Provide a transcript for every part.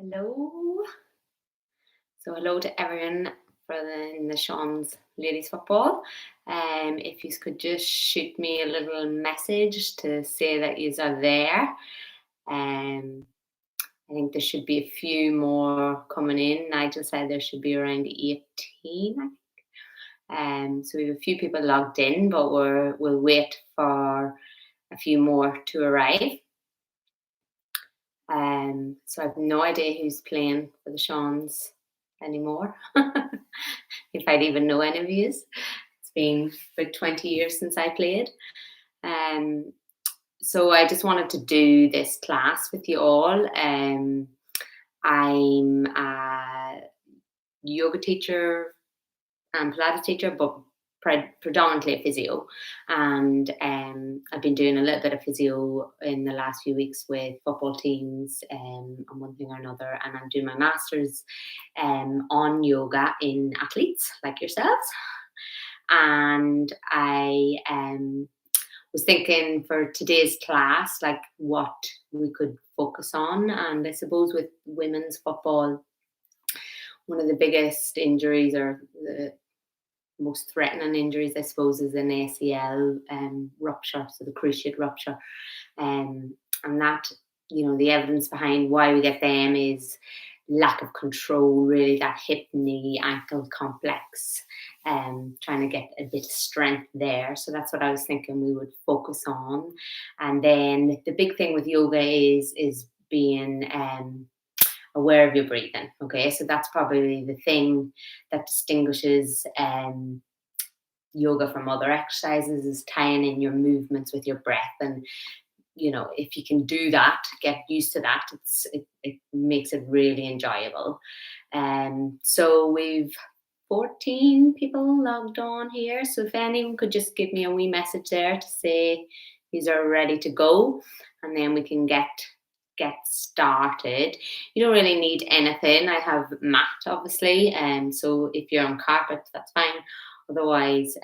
Hello. So hello to everyone in the Sean's ladies football. If you could just shoot me a little message to say that you are there. Um, I think there should be a few more coming in. Nigel said there should be around 18, I think. So we have a few people logged in, but we'll wait for a few more to arrive. So I have no idea who's playing for the Seans anymore. If I'd even know any of yous. It's been about 20 years since I played. Um, so I just wanted to do this class with you all. I'm a yoga teacher and Pilates teacher, but predominantly a physio. And I've been doing a little bit of physio in the last few weeks with football teams and one thing or another. And I'm doing my master's on yoga in athletes like yourselves. And I was thinking for today's class, like what we could focus on. And I suppose with women's football, one of the biggest injuries or the most threatening injuries, I suppose, is an ACL rupture, so the cruciate rupture. And that, the evidence behind why we get them is lack of control, really, that hip, knee, ankle complex, trying to get a bit of strength there. So that's what I was thinking we would focus on. And then the big thing with yoga is being aware of your breathing. Okay, so that's probably the thing that distinguishes yoga from other exercises, is tying in your movements with your breath. And if you can do that, get used to that, it makes it really enjoyable. So we've 14 people logged on here. So if anyone could just give me a wee message there to say these are ready to go, and then we can get started. You don't really need anything. I have mat, obviously, so if you're on carpet, that's fine. Otherwise,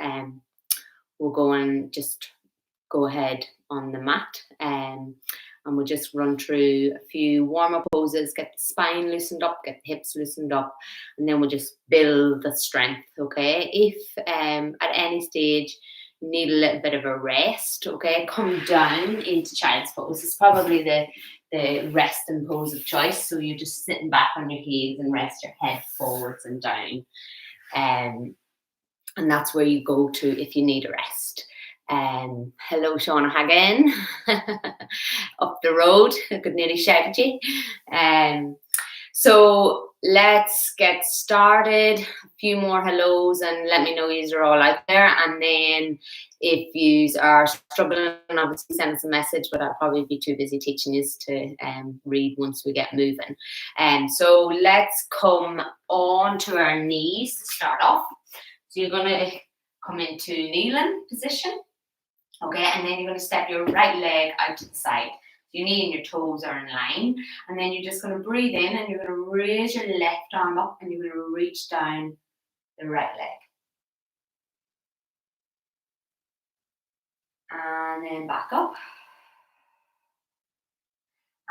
we'll go and just go ahead on the mat, and we'll just run through a few warm-up poses, get the spine loosened up, get the hips loosened up, and then we'll just build the strength. Okay, if at any stage you need a little bit of a rest, okay, come down into child's pose. It's probably the resting pose of choice. So you're just sitting back on your heels and rest your head forwards and down. And that's where you go to if you need a rest. Hello, Shauna Hagen, up the road. I could nearly shout at you. So let's get started. A few more hellos and let me know you are all out there. And then if you are struggling, obviously send us a message, but I'll probably be too busy teaching you to read once we get moving. So let's come on to our knees to start off. So you're going to come into kneeling position. Okay, and then you're going to step your right leg out to the side. Your knee and your toes are in line. And then you're just going to breathe in and you're going to raise your left arm up and you're going to reach down the right leg. And then back up.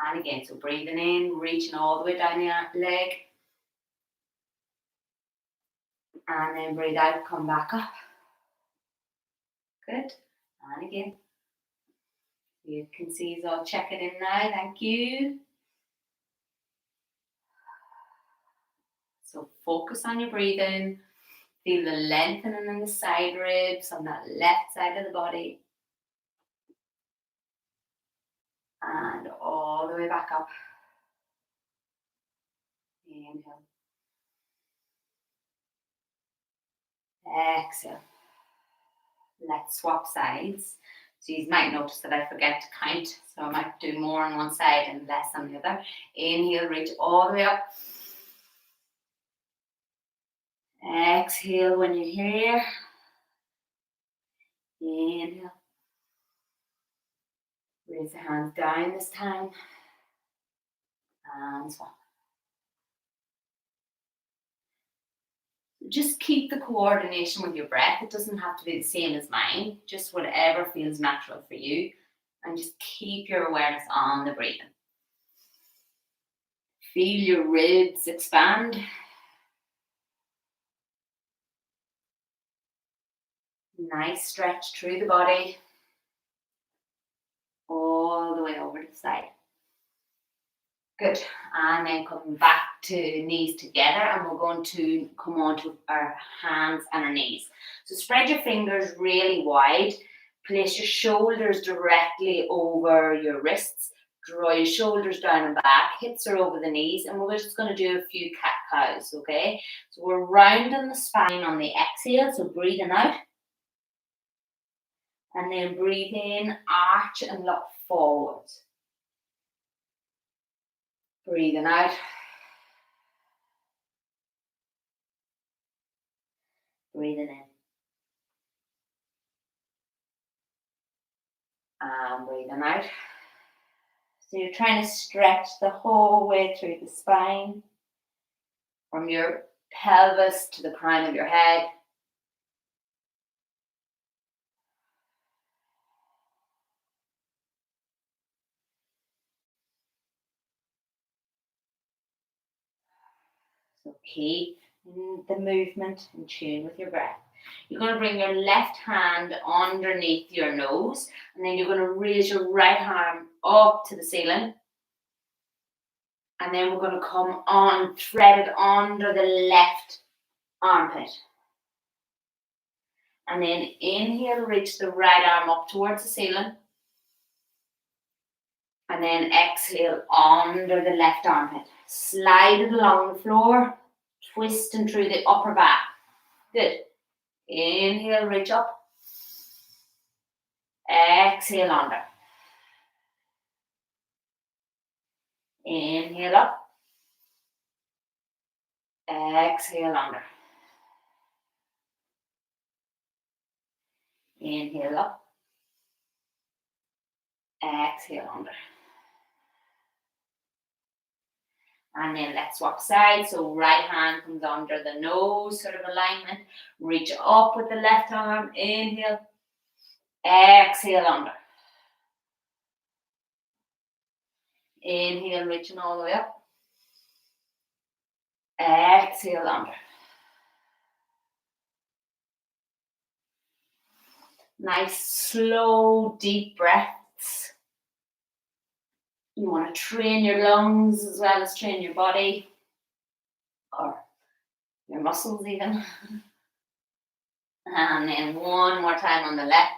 And again, so breathing in, reaching all the way down your leg. And then breathe out, come back up. Good. And again. You can see it's all checking in now. Thank you. So focus on your breathing. Feel the lengthening in the side ribs on that left side of the body. And all the way back up. Inhale. Exhale. Let's swap sides. So you might notice that I forget to count. So I might do more on one side and less on the other. Inhale, reach all the way up. Exhale when you're here. Inhale. Raise the hands down this time. And swap. Just keep the coordination with your breath. It doesn't have to be the same as mine. Just whatever feels natural for you. And just keep your awareness on the breathing. Feel your ribs expand. Nice stretch through the body, all the way over to the side. Good. And then coming back to knees together, and we're going to come on to our hands and our knees. So spread your fingers really wide. Place your shoulders directly over your wrists. Draw your shoulders down and back. Hips are over the knees. And we're just going to do a few cat-cows, okay? So we're rounding the spine on the exhale. So breathing out. And then breathe in, arch and look forwards. Breathing out. Breathing in. And breathing out. So you're trying to stretch the whole way through the spine, from your pelvis to the crown of your head. So keep the movement in tune with your breath. You're going to bring your left hand underneath your nose, and then you're going to raise your right arm up to the ceiling. And then we're going to come on, thread it under the left armpit. And then inhale, reach the right arm up towards the ceiling. And then exhale under the left armpit. Slide it along the floor, twisting through the upper back. Good. Inhale, reach up. Exhale under. Inhale up. Exhale under. Inhale up. Exhale under. And then let's swap sides. So right hand comes under the nose, sort of alignment. Reach up with the left arm. Inhale. Exhale under. Inhale, reaching all the way up. Exhale under. Nice, slow, deep breaths. You want to train your lungs as well as train your body, or your muscles even. And then one more time on the left.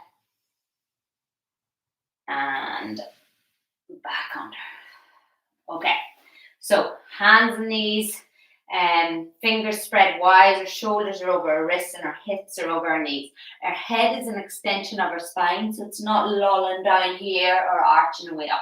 And back under. Okay, so hands and knees, fingers spread wide, our shoulders are over our wrists and our hips are over our knees. Our head is an extension of our spine, so it's not lolling down here or arching away up.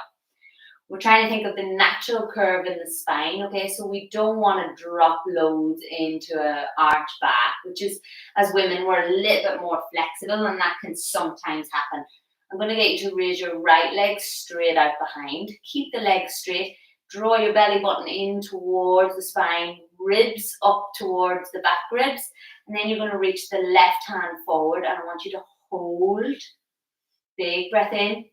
We're trying to think of the natural curve in the spine, okay? So we don't want to drop loads into an arch back, which is, as women, we're a little bit more flexible, and that can sometimes happen. I'm going to get you to raise your right leg straight out behind. Keep the leg straight. Draw your belly button in towards the spine, ribs up towards the back ribs, and then you're going to reach the left hand forward, and I want you to hold. Big breath in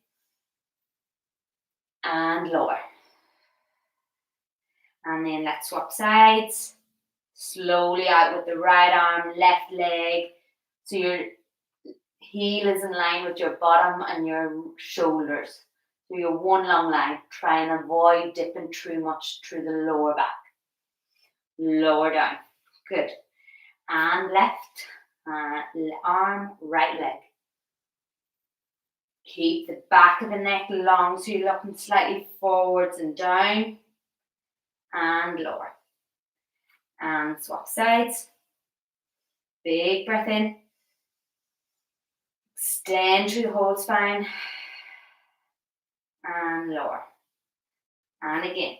and lower. And then let's swap sides. Slowly out with the right arm, left leg. So your heel is in line with your bottom and your shoulders. So you're one long line. Try and avoid dipping too much through the lower back. Lower down. Good. And left arm, right leg. Keep the back of the neck long so you're looking slightly forwards and down. And lower. And swap sides. Big breath in. Extend through the whole spine. And lower. And again.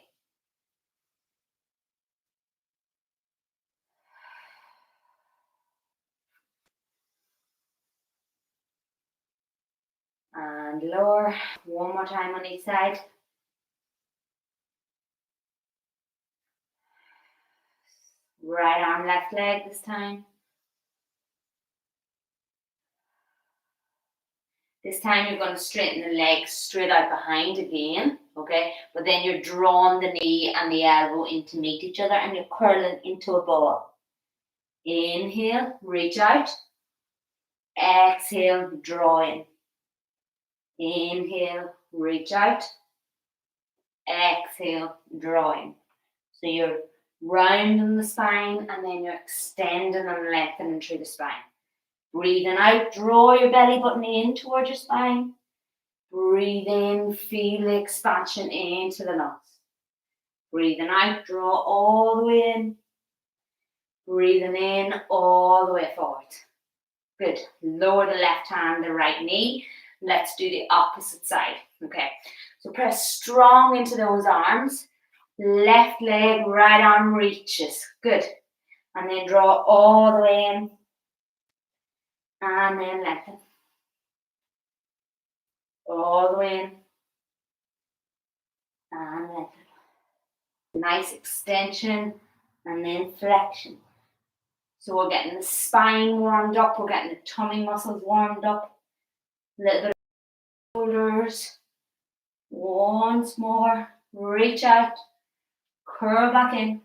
And lower. One more time on each side. Right arm, left leg this time. This time you're going to straighten the legs straight out behind again. okay? But then you're drawing the knee and the elbow in to meet each other and you're curling into a ball. Inhale, reach out. Exhale, draw in. Inhale, reach out. Exhale, draw in. So you're rounding the spine and then you're extending and lengthening through the spine. Breathing out, draw your belly button in towards your spine. Breathe in, feel the expansion into the lungs. Breathing out, draw all the way in. Breathing in, all the way forward. Good. Lower the left hand, the right knee. Let's do the opposite side. Okay. So press strong into those arms. Left leg, right arm reaches. Good. And then draw all the way in. And then lengthen. All the way in. And lengthen. Nice extension. And then flexion. So we're getting the spine warmed up. We're getting the tummy muscles warmed up. A little bit of shoulders. Once more. Reach out. Curl back in.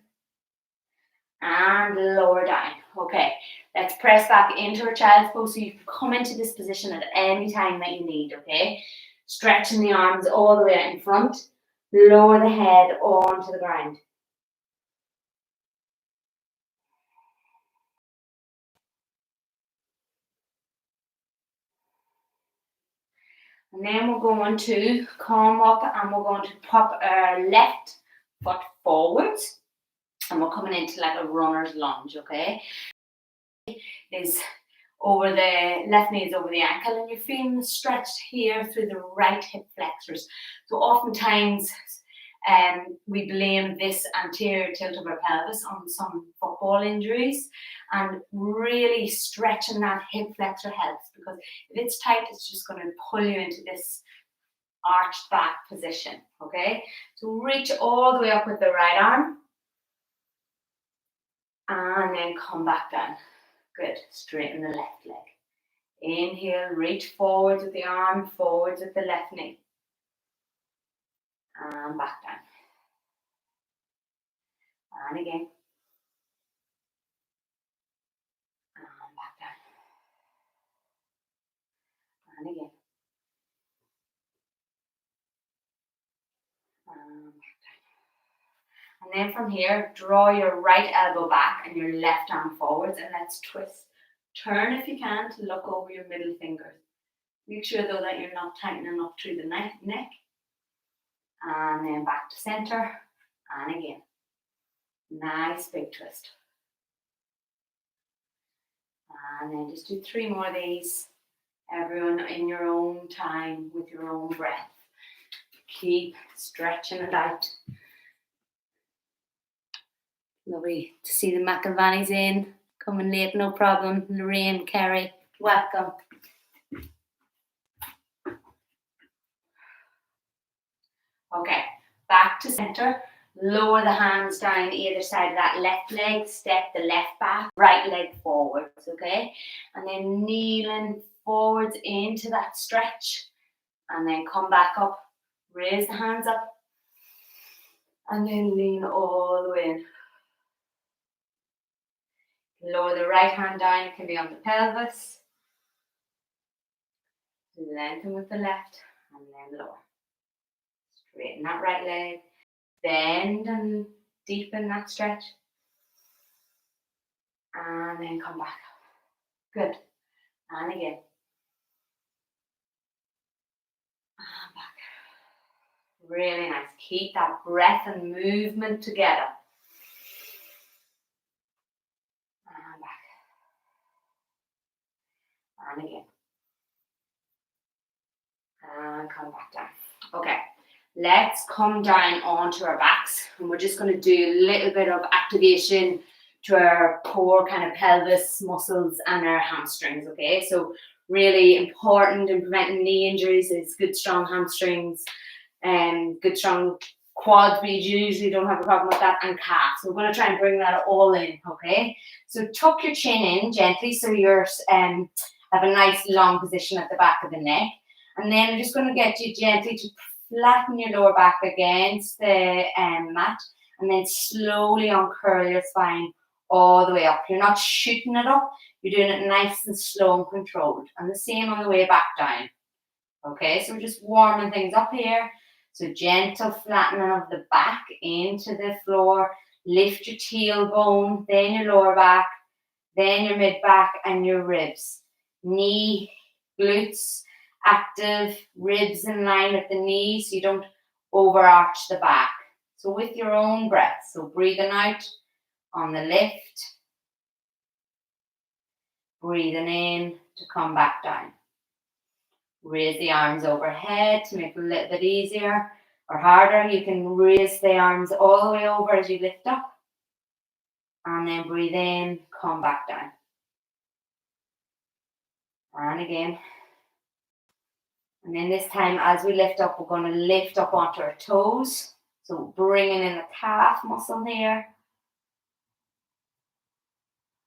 And lower down. Okay, let's press back into a child's pose so you can come into this position at any time that you need, okay? Stretching the arms all the way out in front. Lower the head onto the ground. And then we're going to come up and we're going to pop our left foot forwards. And we're coming into like a runner's lunge, okay? Is over the left knee is over the ankle and you're feeling the stretch here through the right hip flexors. So oftentimes we blame this anterior tilt of our pelvis on some football injuries, and really stretching that hip flexor helps, because if it's tight, it's just going to pull you into this arched back position, okay? So reach all the way up with the right arm and then come back down. Good. Straighten the left leg. Inhale, reach forwards with the arm, forwards with the left knee. And back down. And again. And back down. And again. And back down. And then from here, draw your right elbow back and your left arm forwards, and let's twist. Turn if you can to look over your middle fingers. Make sure though that you're not tightening up through the neck. And then back to center. And again. Nice big twist. And then just do 3 more of these. Everyone in your own time with your own breath. Keep stretching it out. Lovely to see the McIlvanys in. Coming late, no problem. Lorraine, Kerry, welcome. Okay, back to center. Lower the hands down either side of that left leg. Step the left back, right leg forwards, okay? And then kneeling forwards into that stretch. And then come back up. Raise the hands up. And then lean all the way in. Lower the right hand down, it can be on the pelvis. Lengthen with the left and then lower. Straighten that right leg. Bend and deepen that stretch. And then come back up. Good. And again. And back. Really nice. Keep that breath and movement together. And back. And again. And come back down. Okay. Let's come down onto our backs, and we're just going to do a little bit of activation to our core kind of pelvis muscles and our hamstrings, okay? So really important in preventing knee injuries is good strong hamstrings and good strong quads. We usually don't have a problem with that, and calves. So we're going to try and bring that all in, okay? So tuck your chin in gently so you're have a nice long position at the back of the neck. And then I'm just going to get you gently to flatten your lower back against the mat, and then slowly uncurl your spine all the way up. You're not shooting it up, you're doing it nice and slow and controlled. And the same on the way back down. Okay, so we're just warming things up here. So gentle flattening of the back into the floor. Lift your tailbone, then your lower back, then your mid back and your ribs. Knee, glutes active, ribs in line with the knees so you don't overarch the back. So with your own breath, so breathing out on the lift, breathing in to come back down. Raise the arms overhead to make it a little bit easier or harder. You can raise the arms all the way over as you lift up. And then breathe in, come back down. And again. And then this time, as we lift up, we're going to lift up onto our toes. So bringing in the calf muscle here.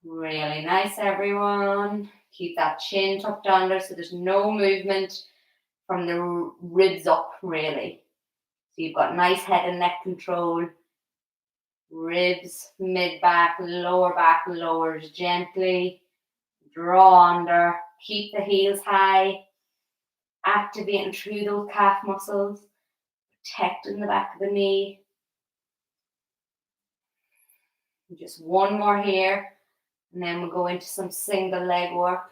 Really nice, everyone. Keep that chin tucked under so there's no movement from the ribs up, really. So you've got nice head and neck control. Ribs, mid-back, lower back lowers gently. Draw under. Keep the heels high. Activating through those calf muscles. Protecting the back of the knee. Just one more here. And then we'll go into some single leg work.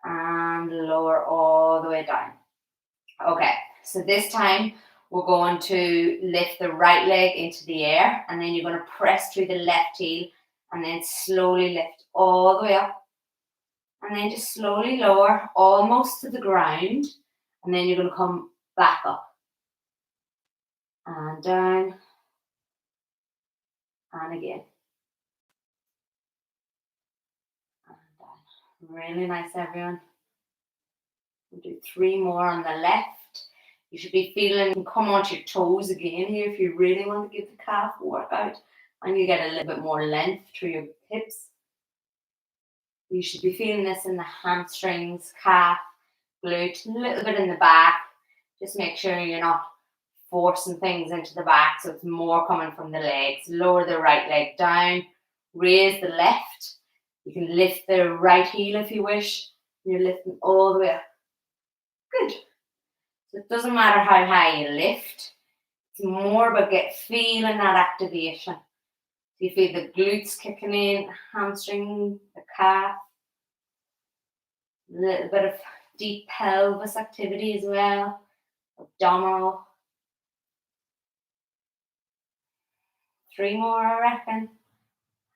And lower all the way down. Okay, so this time we're going to lift the right leg into the air. And then you're going to press through the left heel. And then slowly lift all the way up. And then just slowly lower almost to the ground. And then you're going to come back up. And down. And again. And down. Really nice, everyone. We'll do 3 more on the left. You should be feeling, come onto your toes again here if you really want to give the calf a workout. And you get a little bit more length through your hips. You should be feeling this in the hamstrings, calf, glute, a little bit in the back. Just make sure you're not forcing things into the back so it's more coming from the legs. Lower the right leg down, raise the left. You can lift the right heel if you wish. You're lifting all the way up. Good. So it doesn't matter how high you lift. It's more about feeling that activation. So you feel the glutes kicking in, hamstring, the calf. A little bit of deep pelvis activity as well. Abdominal. 3 more, I reckon.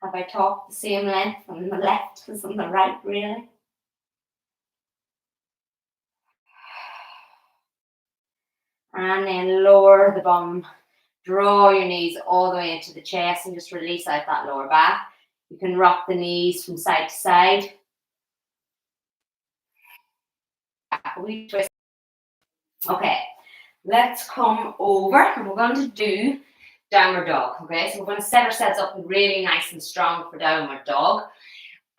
Have I talked the same length on the left as on the right, really? And then lower the bum. Draw your knees all the way into the chest and just release out that lower back. You can rock the knees from side to side. We twist. Okay, let's come over and we're going to do downward dog. Okay, so we're going to set ourselves up really nice and strong for downward dog.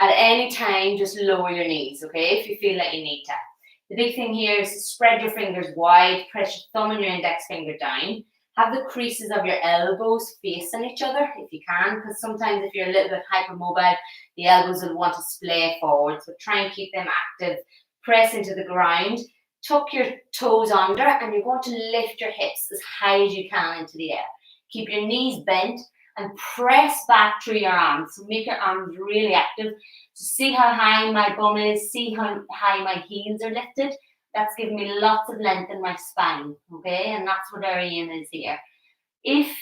At any time, just lower your knees, okay, if you feel that you need to. The big thing here is to spread your fingers wide, press your thumb and your index finger down. Have the creases of your elbows facing each other if you can, because sometimes if you're a little bit hypermobile, the elbows will want to splay forward. So try and keep them active. Press into the ground. Tuck your toes under and you're going to lift your hips as high as you can into the air. Keep your knees bent and press back through your arms. So make your arms really active. So see how high my bum is, see how high my heels are lifted. That's giving me lots of length in my spine, okay? And that's what our aim is here. If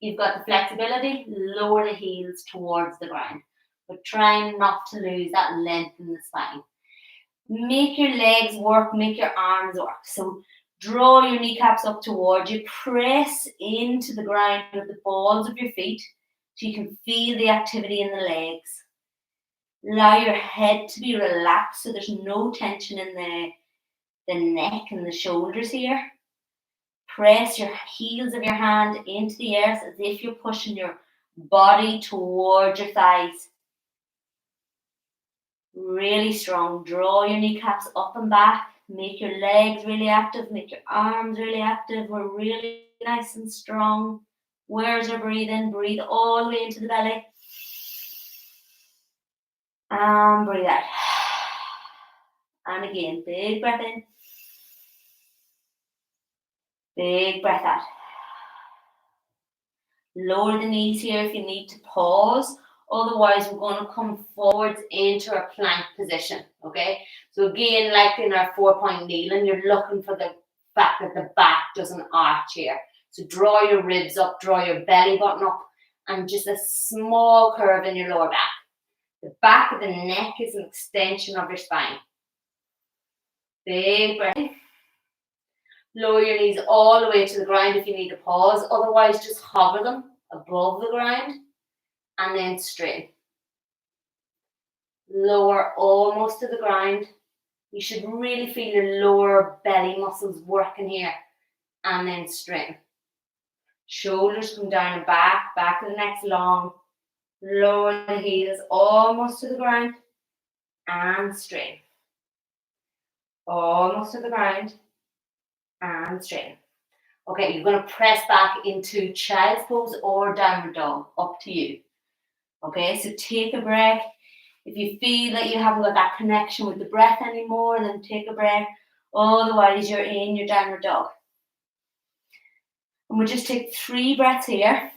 you've got the flexibility, lower the heels towards the ground. But try not to lose that length in the spine. Make your legs work, make your arms work. So draw your kneecaps up towards you. Press into the ground with the balls of your feet so you can feel the activity in the legs. Allow your head to be relaxed so there's no tension in the neck and the shoulders here. Press your heels of your hand into the air as if you're pushing your body towards your thighs. Really strong. Draw your kneecaps up and back. Make your legs really active, make your arms really active. We're really nice and strong. Where's our breathing? Breathe all the way into the belly. And breathe out. And again, big breath in. Big breath out. Lower the knees here if you need to pause. Otherwise, we're going to come forwards into a plank position, okay? So again, like in our 4-point kneeling, you're looking for the fact that the back doesn't arch here. So draw your ribs up, draw your belly button up, and just a small curve in your lower back. The back of the neck is an extension of your spine. Big breath. Lower your knees all the way to the ground if you need to pause. Otherwise, just hover them above the ground and then straighten. Lower almost to the ground. You should really feel your lower belly muscles working here and then straighten. Shoulders come down and back of the neck's long. Lower the heels almost to the ground and straighten. Almost to the ground and straighten. Okay, you're going to press back into child's pose or downward dog, up to you. Okay, so take a breath. If you feel that you haven't got that connection with the breath anymore, then take a breath. Otherwise, you're in your downward dog. And we'll just take 3 breaths here.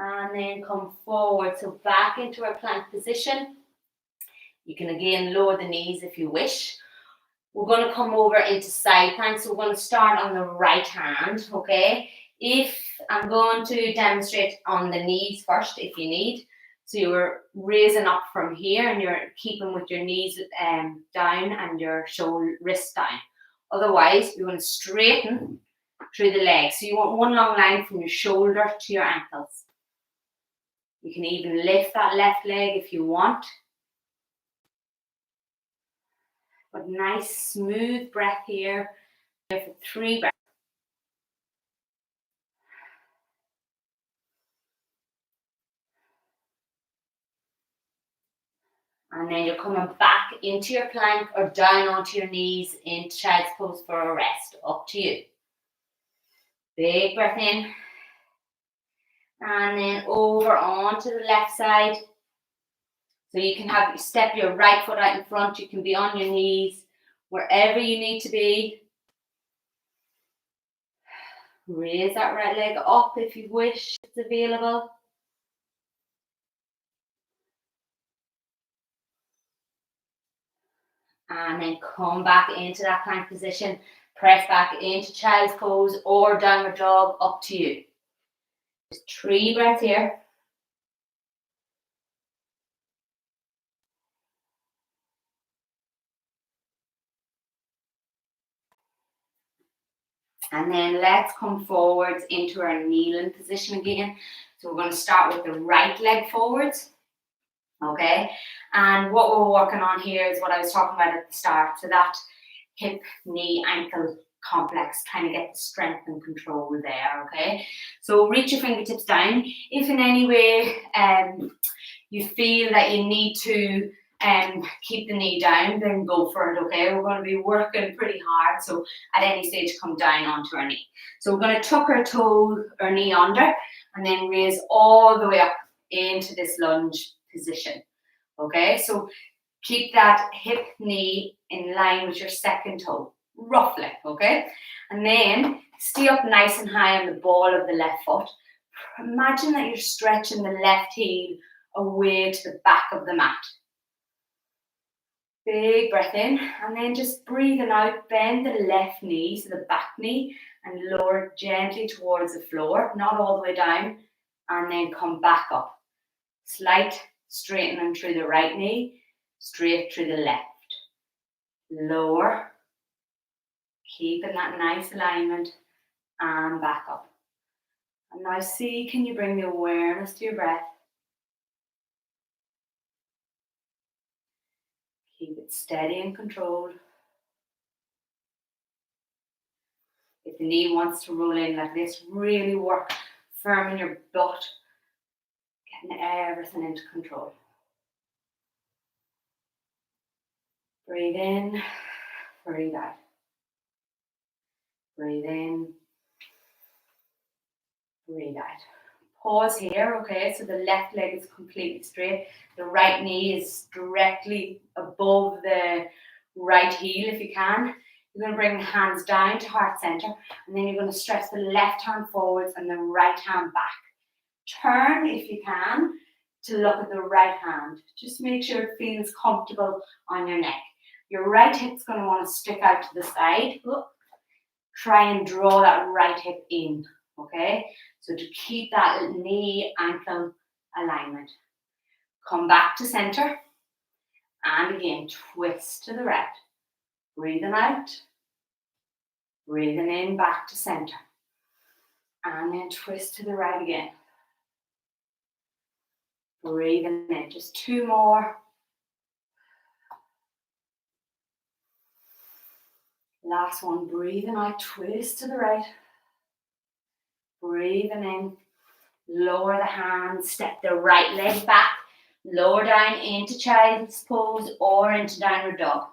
And then come forward, so back into our plank position. You can again lower the knees if you wish. We're going to come over into side plank, so we're going to start on the right hand, okay? If I'm going to demonstrate on the knees first, if you need. So you're raising up from here and you're keeping with your knees down and your shoulder, wrist down. Otherwise, you're going to straighten through the legs. So you want one long line from your shoulder to your ankles. You can even lift that left leg if you want. But nice smooth breath here. For 3 breaths. And then you're coming back into your plank or down onto your knees into child's pose for a rest. Up to you. Big breath in. And then over onto the left side. So you can step your right foot out in front. You can be on your knees, wherever you need to be. Raise that right leg up if you wish, it's available. And then come back into that plank position. Press back into child's pose or downward dog, up to you. Just 3 breaths here. And then let's come forwards into our kneeling position again. So we're going to start with the right leg forwards. Okay, and what we're working on here is what I was talking about at the start. So that hip, knee, ankle complex, trying to get the strength and control there, okay? So reach your fingertips down. If in any way you feel that you need to keep the knee down, then go for it, okay? We're going to be working pretty hard, so at any stage come down onto our knee. So we're going to tuck our toe, our knee under, and then raise all the way up into this lunge position, okay? So keep that hip, knee in line with your second toe, roughly, okay? And then stay up nice and high on the ball of the left foot. Imagine that you're stretching the left heel away to the back of the mat. Big breath in, and then just breathing out, bend the left knee, so the back knee, and lower it gently towards the floor, not all the way down, and then come back up. Slight straightening through the right knee, straight through the left. Lower, keeping that nice alignment, and back up. And now see, can you bring the awareness to your breath? Keep it steady and controlled. the knee wants to roll in like this, really work firm in your butt, getting everything into control. Breathe in, breathe out. Breathe in, breathe out. Pause here, okay? So the left leg is completely straight. The right knee is directly above the right heel if you can. You're going to bring the hands down to heart center, and then you're going to stretch the left hand forwards and the right hand back. Turn, if you can, to look at the right hand. Just make sure it feels comfortable on your neck. Your right hip's going to want to stick out to the side. Try and draw that right hip in, okay? So to keep that knee ankle alignment. Come back to center, and again, twist to the right. Breathing out, breathing in, back to center. And then twist to the right again. Breathing in, just 2 more. Last one, breathing out, twist to the right. Breathing in, lower the hands, step the right leg back, lower down into child's pose or into downward dog.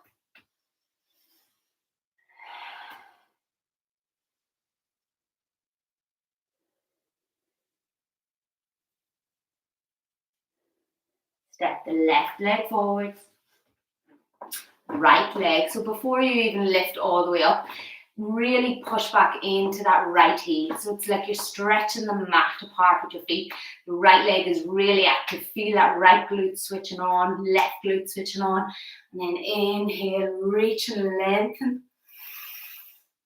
Step the left leg forwards, right leg. So before you even lift all the way up, really push back into that right heel. So it's like you're stretching the mat apart with your feet. The right leg is really active. Feel that right glute switching on, left glute switching on. And then inhale, reach and lengthen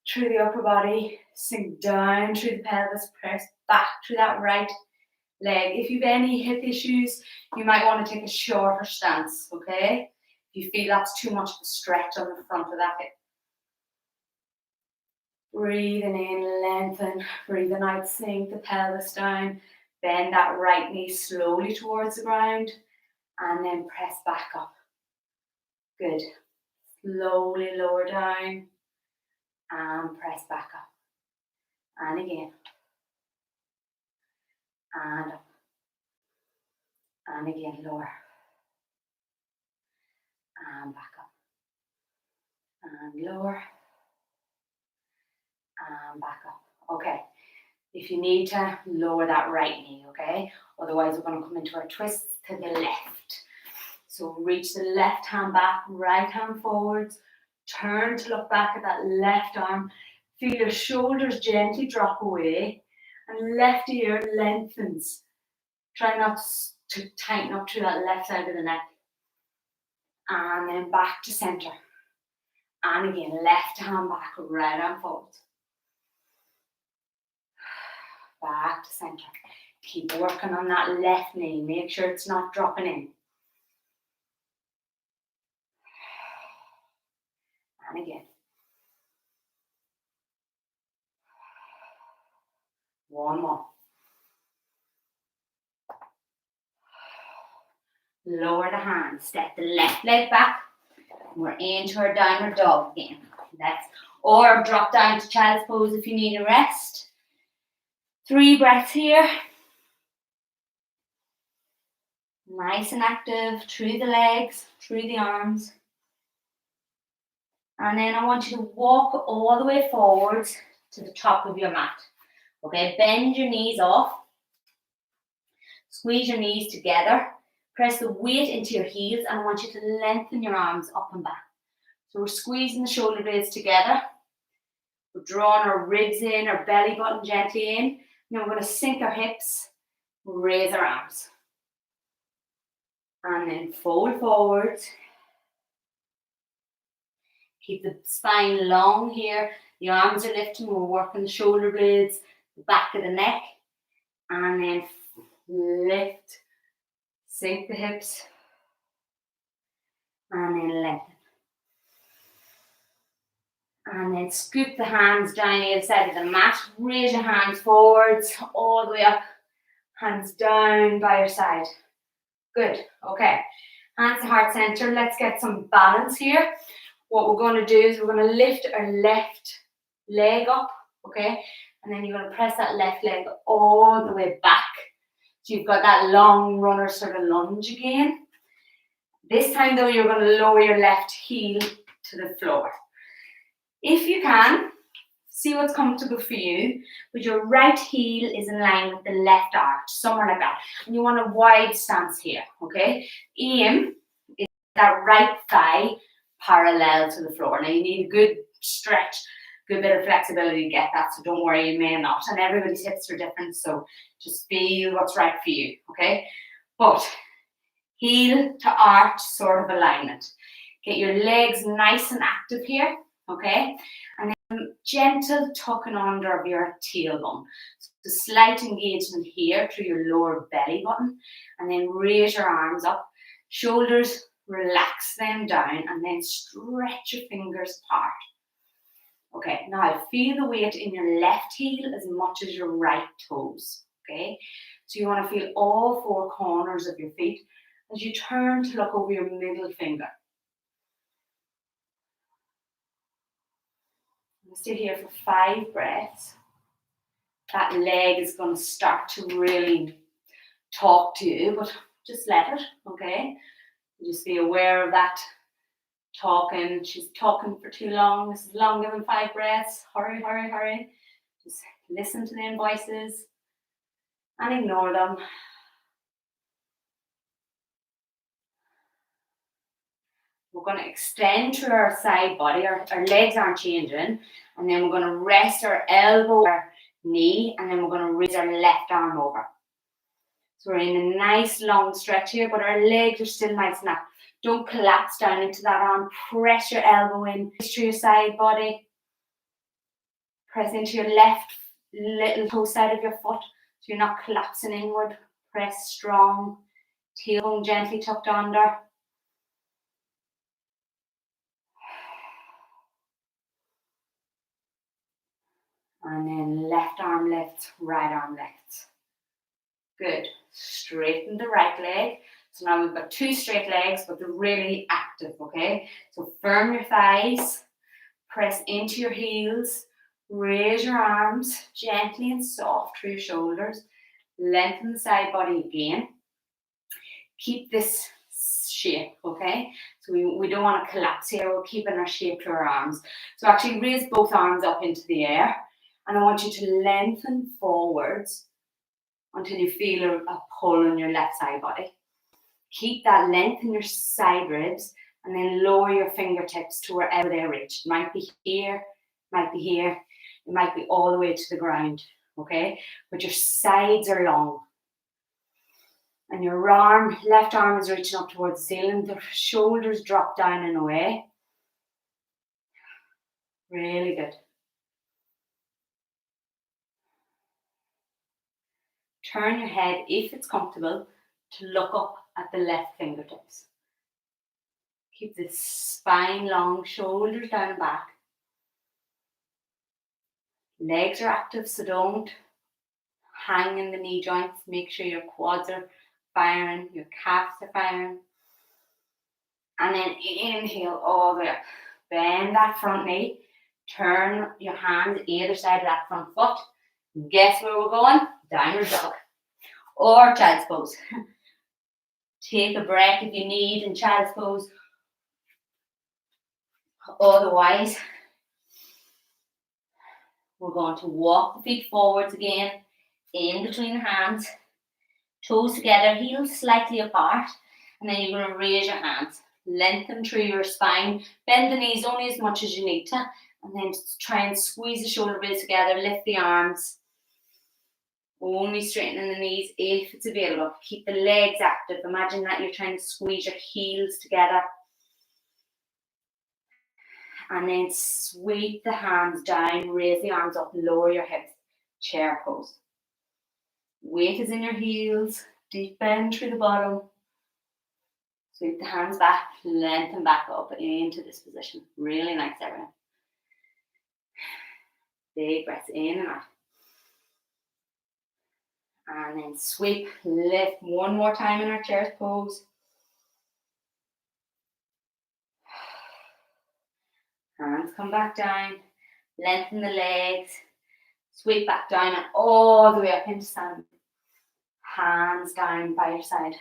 through the upper body. Sink down through the pelvis, press back through that right leg. If you've any hip issues, you might want to take a shorter stance, okay? If you feel that's too much of a stretch on the front of that hip. Breathing in, lengthen. Breathing out, sink the pelvis down. Bend that right knee slowly towards the ground. And then press back up. Good. Slowly lower down. And press back up. And again. And up. And again, lower. And back up. And lower. And back up. Okay. If you need to, lower that right knee, okay? Otherwise, we're going to come into our twists to the left. So reach the left hand back, right hand forwards. Turn to look back at that left arm. Feel your shoulders gently drop away. And left ear lengthens. Try not to tighten up through that left side of the neck. And then back to center. And again, left hand back, right hand forwards. Back to center. Keep working on that left knee. Make sure it's not dropping in. And again. One more. Lower the hands. Step the left leg back. We're into our downward dog again. Or drop down to child's pose if you need a rest. 3 breaths here. Nice and active through the legs, through the arms. And then I want you to walk all the way forwards to the top of your mat. Okay, bend your knees off. Squeeze your knees together. Press the weight into your heels, and I want you to lengthen your arms up and back. So we're squeezing the shoulder blades together. We're drawing our ribs in, our belly button gently in. Now we're going to sink our hips, raise our arms. And then fold forward. Keep the spine long here. The arms are lifting. We're working the shoulder blades, the back of the neck. And then lift. Sink the hips. And then lengthen. And then scoop the hands down either side of the mat. Raise your hands forwards, all the way up. Hands down by your side. Good. Okay. Hands to heart center. Let's get some balance here. What we're going to do is we're going to lift our left leg up okay? And then you're going to press that left leg all the way back. So you've got that long runner sort of lunge again. This time though, you're going to lower your left heel to the floor. If you can, see what's comfortable for you, but your right heel is in line with the left arch, somewhere like that. And you want a wide stance here, okay? Aim is that right thigh parallel to the floor. Now you need a good stretch, good bit of flexibility to get that, so don't worry, you may not. And everybody's hips are different, so just feel what's right for you, okay? But heel to arch sort of alignment. Get your legs nice and active here, okay? And then gentle tucking under of your tailbone. So slight engagement here through your lower belly button, and then raise your arms up. Shoulders, relax them down, and then stretch your fingers apart. Okay, now feel the weight in your left heel as much as your right toes, okay? So you want to feel all four corners of your feet as you turn to look over your middle finger. Stay here for 5 breaths. That leg is going to start to really talk to you, but just let it, okay? Just be aware of that talking. She's talking for too long. This is longer than 5 breaths. Hurry, hurry, hurry. Just listen to them voices and ignore them. We're going to extend through our side body. Our legs aren't changing. And then we're going to rest our elbow, our knee, and then we're going to raise our left arm over. So we're in a nice long stretch here, but our legs are still nice and up. Don't collapse down into that arm. Press your elbow in, push through your side body. Press into your left little toe side of your foot, so you're not collapsing inward. Press strong. Tailbone gently tucked under. And then left arm lifts, right arm lifts. Good. Straighten the right leg. So now we've got 2 straight legs, but they're really active, okay? So firm your thighs, press into your heels, raise your arms gently and soft through your shoulders, lengthen the side body again. Keep this shape, okay? So we don't want to collapse here. We're keeping our shape through our arms. So actually raise both arms up into the air, and I want you to lengthen forwards until you feel a pull in your left side body. Keep that length in your side ribs, and then lower your fingertips to wherever they reach. It might be here, might be here, it might be all the way to the ground, okay? But your sides are long. And your arm, left arm is reaching up towards the ceiling. The shoulders drop down and away. Really good. Turn your head, if it's comfortable, to look up at the left fingertips. Keep the spine long, shoulders down and back. Legs are active, so don't hang in the knee joints. Make sure your quads are firing, your calves are firing. And then inhale all the way up. Bend that front knee. Turn your hands either side of that front foot. Guess where we're going? Downward dog. Or child's pose. Take a breath if you need in child's pose. Otherwise, we're going to walk the feet forwards again, in between the hands, toes together, heels slightly apart, and then you're going to raise your hands, lengthen through your spine, bend the knees only as much as you need to, and then try and squeeze the shoulder blades together, lift the arms, only straightening the knees if it's available. Keep the legs active. Imagine that you're trying to squeeze your heels together. And then sweep the hands down, raise the arms up, lower your hips, chair pose. Weight is in your heels, deep bend through the bottom. Sweep the hands back, lengthen back up into this position. Really nice, everyone. Big breaths in and out. And then sweep, lift one more time in our chair pose. Hands come back down, lengthen the legs, Sweep back down and all the way up into standing. Hands down by your side.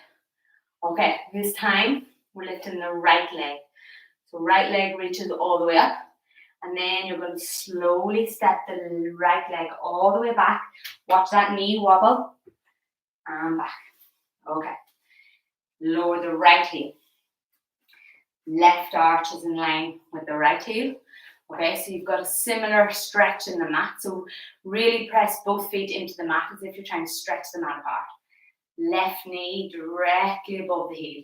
Okay, this time we're lifting the right leg. So right leg reaches all the way up. And then you're going to slowly step the right leg all the way back. Watch that knee wobble. And back. Okay. Lower the right heel. Left arch is in line with the right heel. Okay, so you've got a similar stretch in the mat. So really press both feet into the mat as if you're trying to stretch the mat apart. Left knee directly above the heel.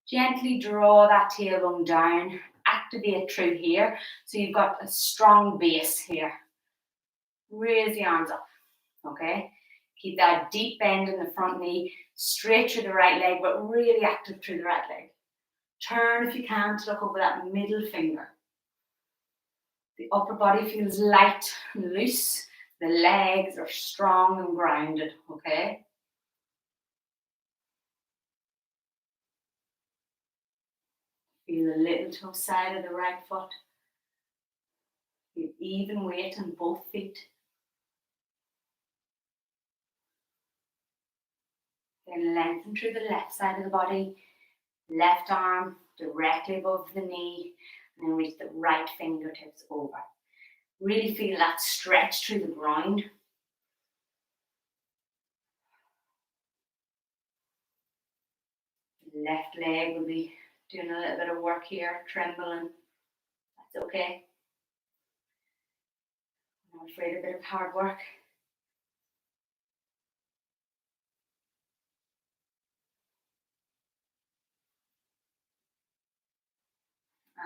Gently draw that tailbone down. Activate through here. So you've got a strong base here. Raise the arms up. Okay. Keep that deep bend in the front knee. Straight through the right leg, but really active through the right leg. Turn if you can to look over that middle finger. The upper body feels light and loose. The legs are strong and grounded. Okay. Feel the little toe side of the right foot. Feel even weight on both feet. Then lengthen through the left side of the body. Left arm directly above the knee. And then reach the right fingertips over. Really feel that stretch through the groin. Left leg will be doing a little bit of work here, trembling. That's okay. I'm not afraid of a bit of hard work.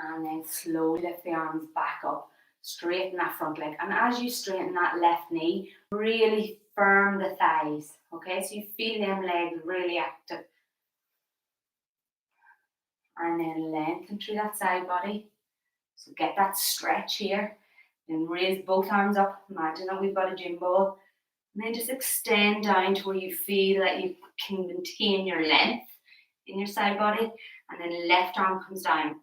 And then slowly lift the arms back up. Straighten that front leg. And as you straighten that left knee, really firm the thighs. Okay, so you feel them legs really active. And then lengthen through that side body. So get that stretch here. Then raise both arms up. Imagine that we've got a gym ball. And then just extend down to where you feel that you can maintain your length in your side body. And then left arm comes down.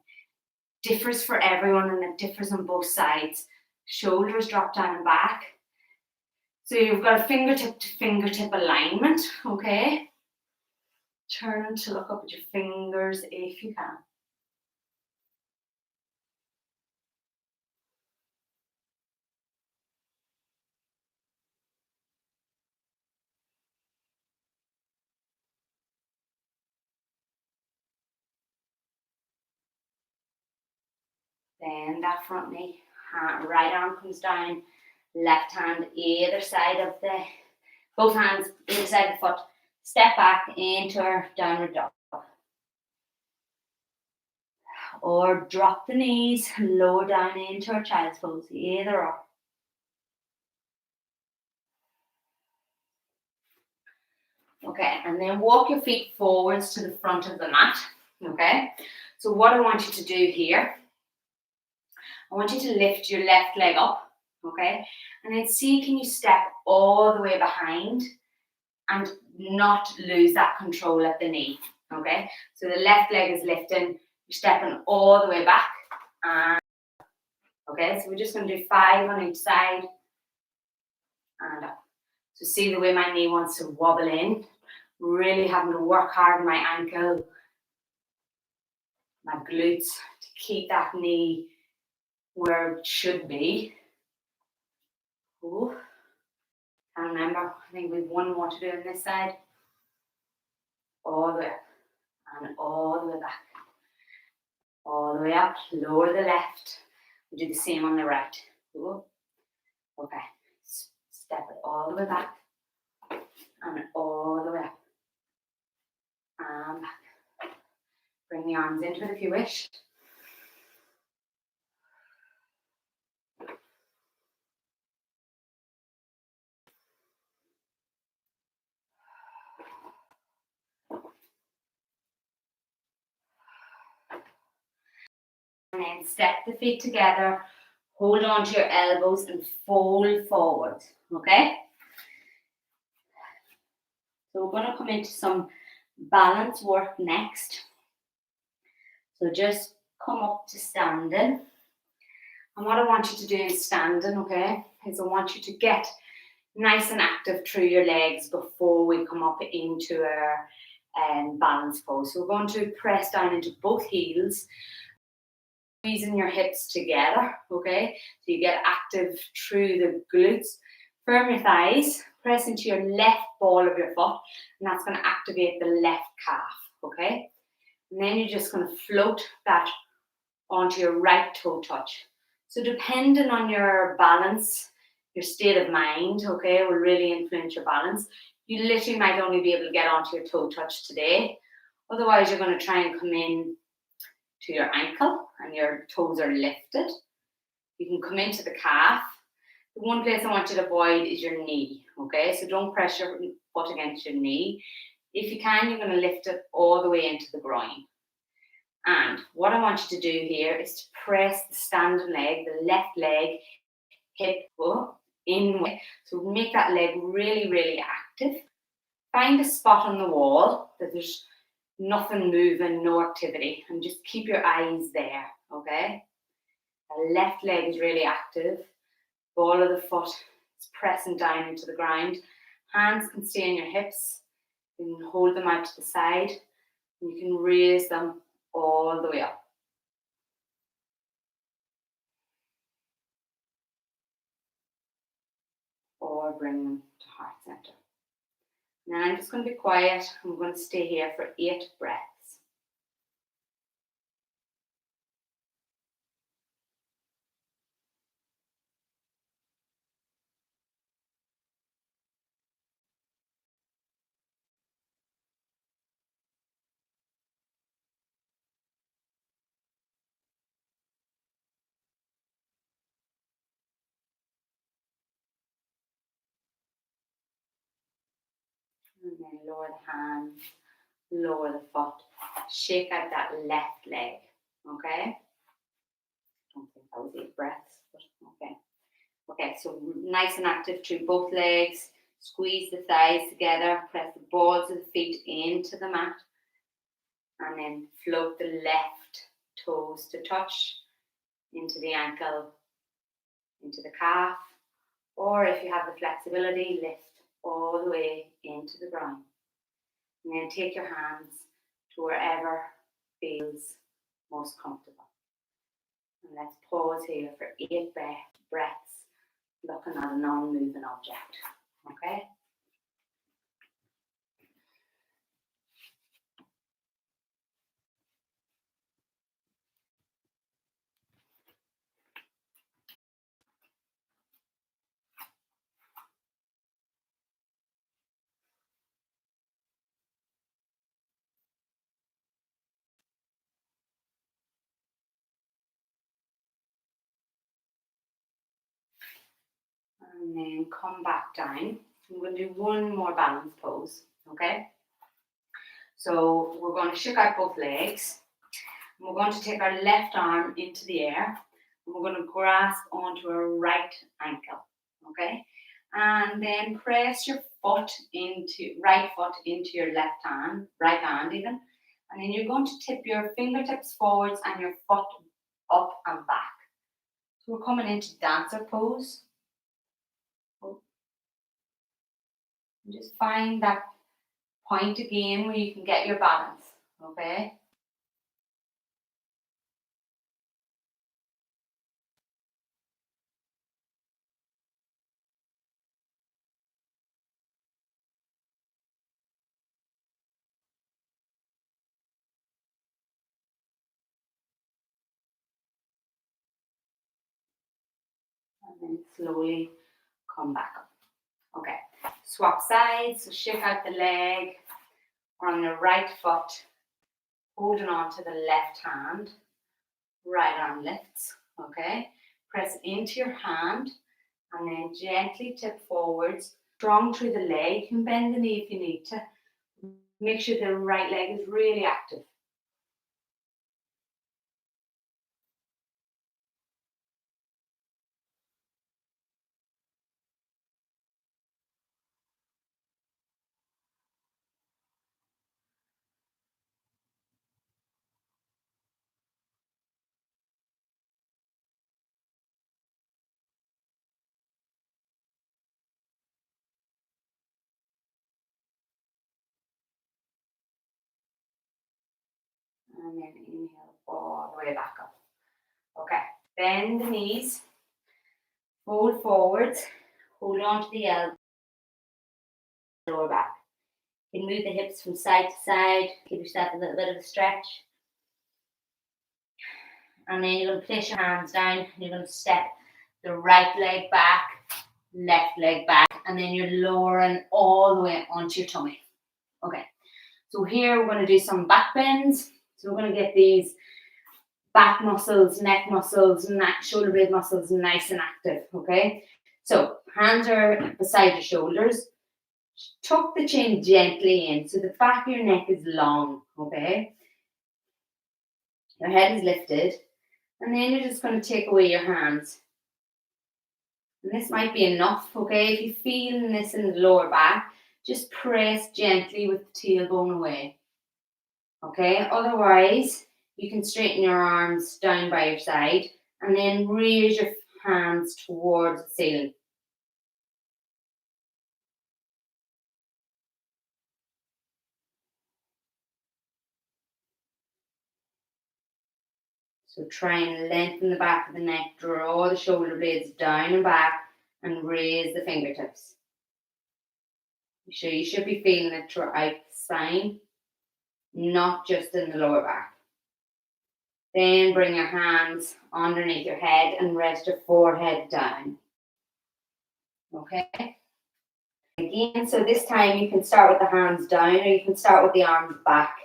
Differs for everyone and it differs on both sides. Shoulders drop down and back. So you've got a fingertip to fingertip alignment, okay? Turn to look up at your fingers if you can. Then that front knee, right arm comes down, left hand either side of the, both hands either side of the foot. Step back into our downward dog. Or drop the knees, lower down into our child's pose, either or. Okay, and then walk your feet forwards to the front of the mat, okay? So what I want you to do here, I want you to lift your left leg up, okay? And then see, can you step all the way behind and not lose that control at the knee, okay? So the left leg is lifting, you're stepping all the way back, and okay, so we're just going to do 5 on each side, and up. So see the way my knee wants to wobble in, really having to work hard on my ankle, my glutes, to keep that knee where it should be. Ooh. Can't remember, I think we've one more to do on this side. All the way up, and all the way back. All the way up, lower the left. We do the same on the right. Ooh. Okay, step it all the way back, and all the way up, and back. Bring the arms into it if you wish. And then step the feet together, hold on to your elbows and fold forward, okay? So we're going to come into some balance work next. So just come up to standing. And what I want you to do in standing, okay, is I want you to get nice and active through your legs before we come up into our balance pose. So we're going to press down into both heels, squeezing your hips together, okay? So you get active through the glutes. Firm your thighs, press into your left ball of your foot, and that's going to activate the left calf, okay? And then you're just going to float that onto your right toe touch. So depending on your balance, your state of mind, okay, will really influence your balance. You literally might only be able to get onto your toe touch today. Otherwise, you're going to try and come in to your ankle and your toes are lifted. You can come into the calf. The one place I want you to avoid is your knee, okay? So don't press your foot against your knee. If you can, you're going to lift it all the way into the groin. And what I want you to do here is to press the standing leg, the left leg, hip up, in. So make that leg really, really active. Find a spot on the wall that there's nothing moving, no activity, and just keep your eyes there, okay? The left leg is really active. Ball of the foot is pressing down into the ground. Hands can stay on your hips. You can hold them out to the side. And you can raise them all the way up. Or bring them to heart center. Now I'm just going to be quiet. I'm going to stay here for 8 breaths. And then lower the hands, lower the foot, shake out that left leg, okay? I don't think that was 8 breaths, but okay. Okay, so nice and active through both legs. Squeeze the thighs together, press the balls of the feet into the mat, and then float the left toes to touch into the ankle, into the calf, or if you have the flexibility, lift all the way into the ground. And then take your hands to wherever feels most comfortable. And let's pause here for 8 breaths, looking at a non-moving object. Okay? And then come back down. I'm going to do one more balance pose. Okay? So we're going to shake out both legs. And we're going to take our left arm into the air. And we're going to grasp onto our right ankle. Okay? And then press your right foot into your left hand, right hand even. And then you're going to tip your fingertips forwards and your foot up and back. So we're coming into dancer pose. And just find that point again where you can get your balance, okay? And then slowly come back up. Okay, swap sides, so shake out the leg. We're on the right foot, holding on to the left hand. Right arm lifts, okay? Press into your hand and then gently tip forwards, strong through the leg. You can bend the knee if you need to. Make sure the right leg is really active. and then inhale all the way back up. Okay, bend the knees, fold forwards, hold on to the elbow, lower back. You can move the hips from side to side, give yourself a little bit of a stretch. And then you're going to place your hands down, and you're going to step the right leg back, left leg back, and then you're lowering all the way onto your tummy. Okay, so here we're going to do some back bends. So we're going to get these back muscles, neck muscles, shoulder blade muscles nice and active, okay? So hands are beside your shoulders. Tuck the chin gently in so the back of your neck is long, okay? Your head is lifted. And then you're just going to take away your hands. And this might be enough, okay? If you're feeling this in the lower back, just press gently with the tailbone away, okay? Otherwise, you can straighten your arms down by your side and then raise your hands towards the ceiling. So try and lengthen the back of the neck, draw the shoulder blades down and back, and raise the fingertips. So you should be feeling it throughout the spine, not just in the lower back. Then bring your hands underneath your head and rest your forehead down. Okay? Again, so this time you can start with the hands down or you can start with the arms back.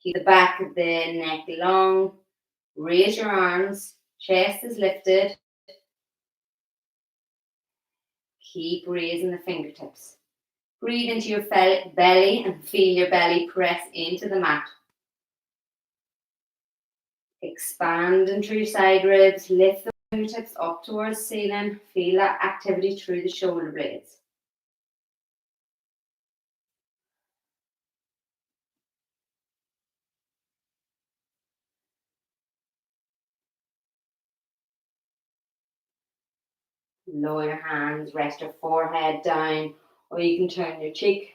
Keep the back of the neck long. Raise your arms. Chest is lifted. Keep raising the fingertips. Breathe into your belly and feel your belly press into the mat. Expand into your side ribs. Lift the fingertips up towards the ceiling. Feel that activity through the shoulder blades. Lower your hands, rest your forehead down, or you can turn your cheek.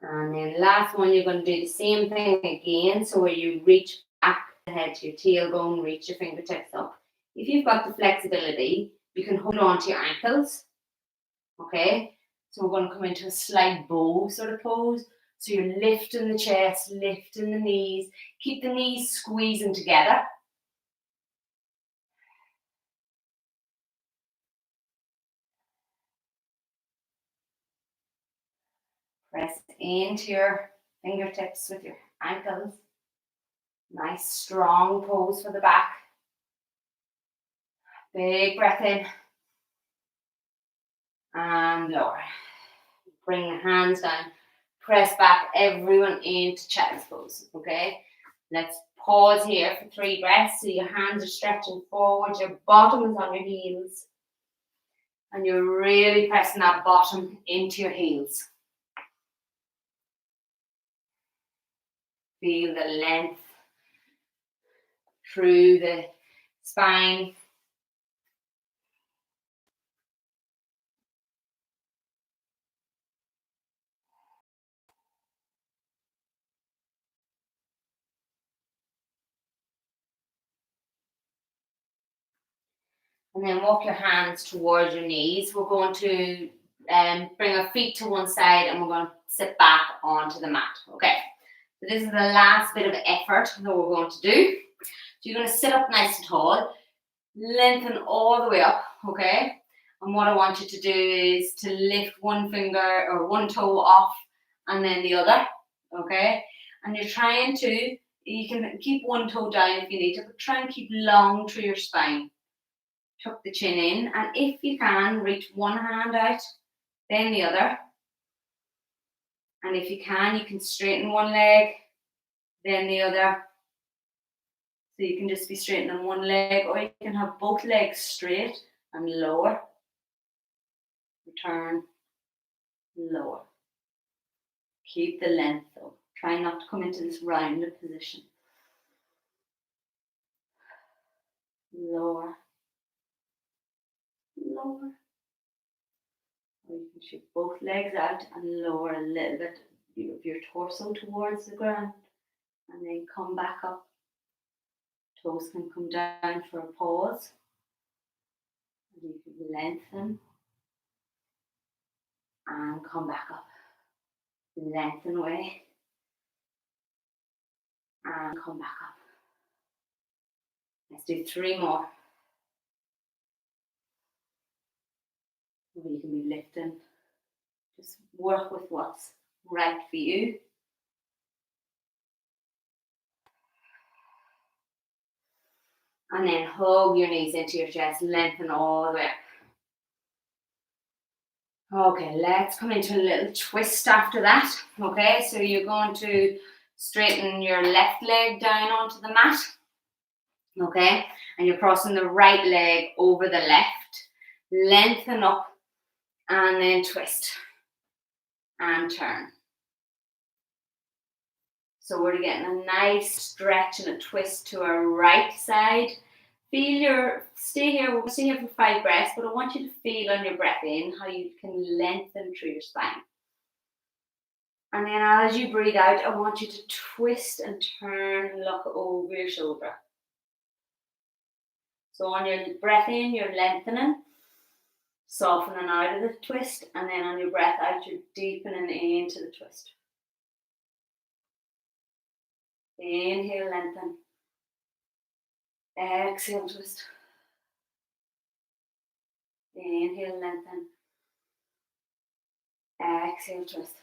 And then last one, you're going to do the same thing again. So where you reach back the head to your tailbone, reach your fingertips up. If you've got the flexibility, you can hold on to your ankles. Okay, so we're going to come into a slight bow sort of pose. So you're lifting the chest, lifting the knees. Keep the knees squeezing together. Press into your fingertips with your ankles. Nice strong pose for the back. Big breath in. And lower. Bring the hands down. Press back everyone into child's pose. Okay? Let's pause here for 3 breaths. So your hands are stretching forward. Your bottom is on your heels. And you're really pressing that bottom into your heels. Feel the length through the spine. And then walk your hands towards your knees. We're going to bring our feet to one side and we're going to sit back onto the mat. Okay, so this is the last bit of effort that we're going to do. So you're going to sit up nice and tall, lengthen all the way up, okay? And what I want you to do is to lift one finger or one toe off and then the other, okay? And you're trying to, you can keep one toe down if you need to, but try and keep long through your spine. Tuck the chin in, and if you can, reach one hand out, then the other. And if you can straighten one leg, then the other. So you can just be straightening one leg, or you can have both legs straight and lower. Return, lower. Keep the length though. Try not to come into this rounded position. Lower. lower. Or you can shoot both legs out and lower a little bit of your torso towards the ground. And then come back up. Toes can come down for a pause. And you can lengthen. And come back up. Lengthen away. And come back up. Let's do 3 more. You can be lifting. Just work with what's right for you. And then hug your knees into your chest, lengthen all the way up. Okay, let's come into a little twist after that. Okay, so you're going to straighten your left leg down onto the mat. Okay, and you're crossing the right leg over the left. Lengthen up and then twist and turn. So we're getting a nice stretch and a twist to our right side. Feel stay here for 5 breaths, but I want you to feel on your breath in how you can lengthen through your spine. And then as you breathe out, I want you to twist and turn and look over your shoulder. So on your breath in, you're lengthening, softening out of the twist, and then on your breath out, you're deepening into the twist. Inhale, lengthen. Exhale, twist. Inhale, lengthen. Exhale, twist.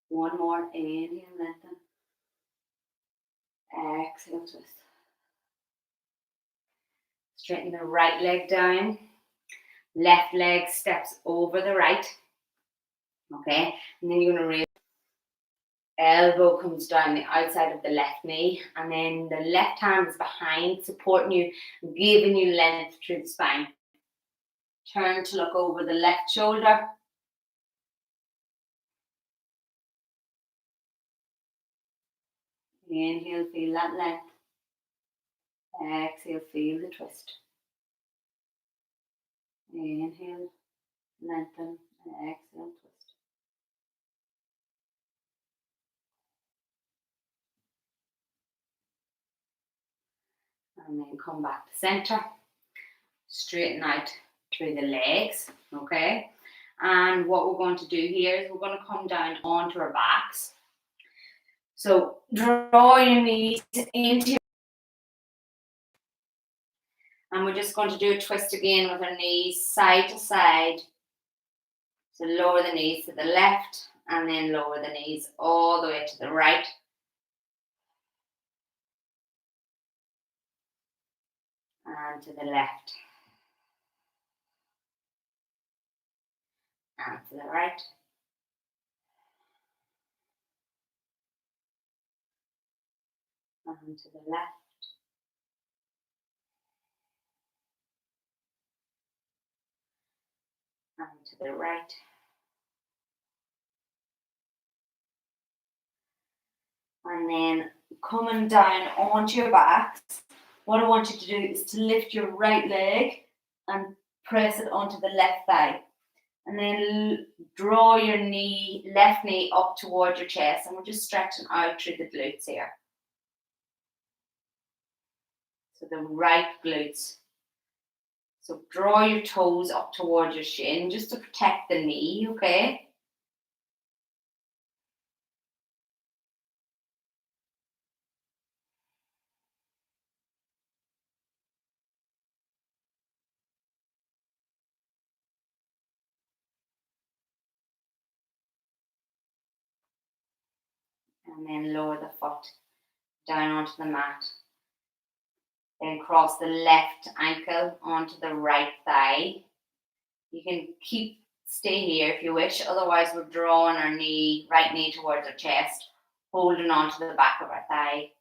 One more. Inhale, lengthen. Exhale, twist. Straighten the right leg down. Left leg steps over the right. Okay, and then you're going to raise. Elbow comes down the outside of the left knee, and then the left hand is behind, supporting you, giving you length through the spine. Turn to look over the left shoulder. Inhale, feel that length. Exhale, feel the twist. Inhale, lengthen. Exhale, twist. And then come back to center. Straighten out through the legs, okay? And what we're going to do here is we're going to come down onto our backs. So draw your knees into your, and we're just going to do a twist again with our knees side to side. So lower the knees to the left and then lower the knees all the way to the right. And to the left. And to the right. And to the left. And to the right. And then coming down onto your backs, what I want you to do is to lift your right leg and press it onto the left thigh. And then draw your left knee up towards your chest, and we're just stretching out through the glutes here. So the right glutes. So draw your toes up towards your shin just to protect the knee, okay? And then lower the foot down onto the mat. Then cross the left ankle onto the right thigh. You can stay here if you wish, otherwise we're drawing our right knee towards our chest, holding onto the back of our thigh.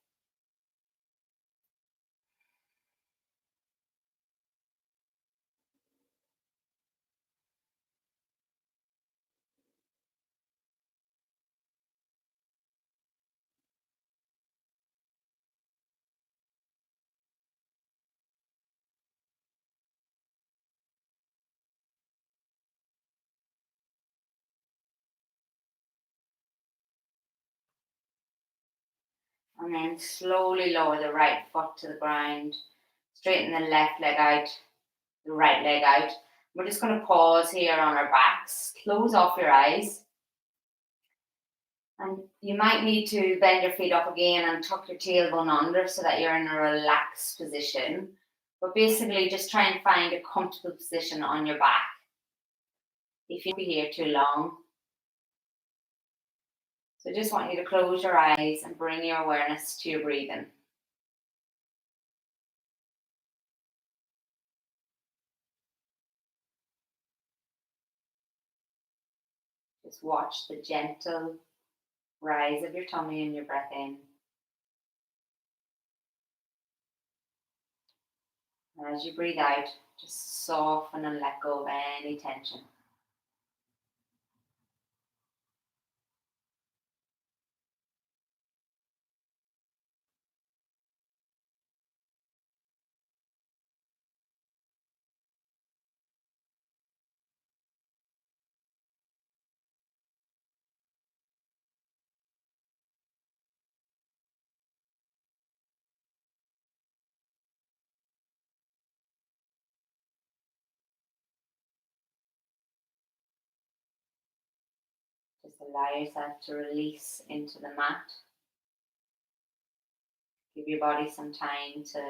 And then slowly lower the right foot to the ground. Straighten the left leg out, the right leg out. We're just going to pause here on our backs. Close off your eyes. And you might need to bend your feet up again and tuck your tailbone under so that you're in a relaxed position. But basically, just try and find a comfortable position on your back. If you'll be here too long. So just want you to close your eyes and bring your awareness to your breathing. Just watch the gentle rise of your tummy and your breath in. And as you breathe out, just soften and let go of any tension. Just allow yourself to release into the mat. Give your body some time to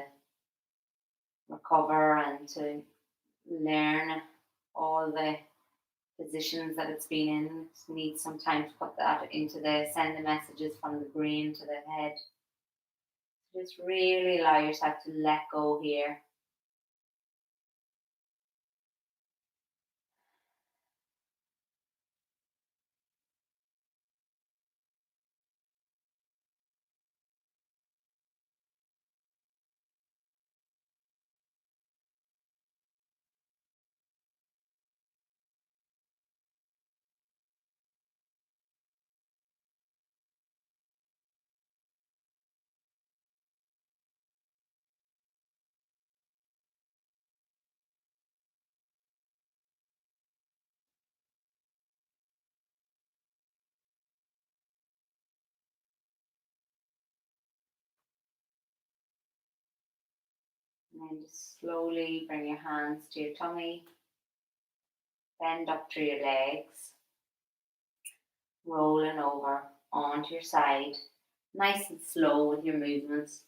recover and to learn all the positions that it's been in. It needs some time to put that send the messages from the brain to the head. Just really allow yourself to let go here. And then just slowly bring your hands to your tummy. Bend up through your legs. Rolling over onto your side. Nice and slow with your movements.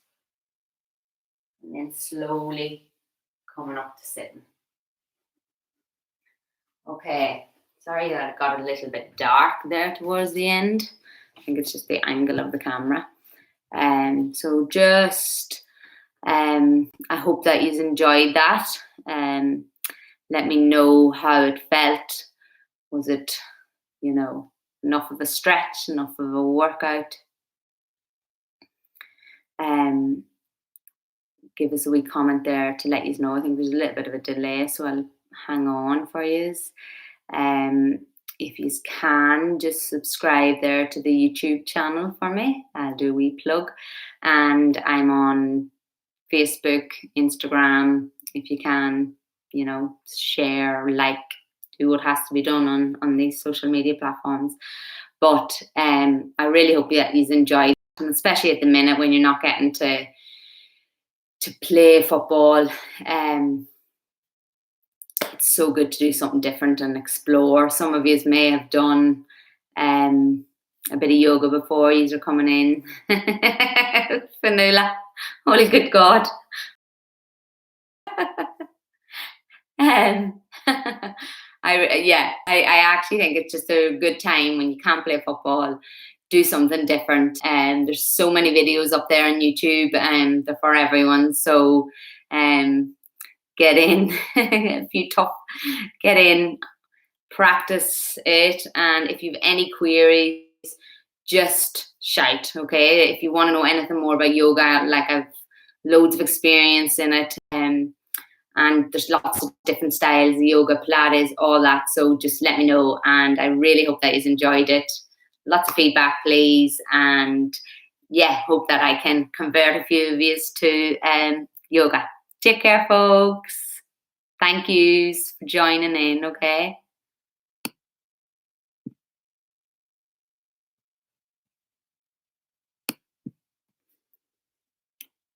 And then slowly coming up to sitting. Okay, sorry that it got a little bit dark there towards the end. I think it's just the angle of the camera. So just, I hope that you've enjoyed that. Let me know how it felt. Was it, enough of a stretch, enough of a workout? Give us a wee comment there to let you know. I think there's a little bit of a delay, so I'll hang on for you. If you can, just subscribe there to the YouTube channel for me. I'll do a wee plug. And I'm on Facebook, Instagram. If you can, share, like, do what has to be done on these social media platforms. But I really hope that you've enjoyed, and especially at the minute when you're not getting to play football. It's so good to do something different and explore. Some of you may have done a bit of yoga before you're coming in. Fanula, holy good God. I actually think it's just a good time when you can't play football, do something different. And there's so many videos up there on YouTube, and they're for everyone. So get in, if you tough, get in, practice it. And if you've any queries, just shout, okay? If you want to know anything more about yoga, like I've loads of experience in it. And there's lots of different styles, yoga, Pilates, all that. So just let me know. And I really hope that you've enjoyed it. Lots of feedback, please. And yeah, hope that I can convert a few of you to yoga. Take care, folks. Thank yous for joining in, okay?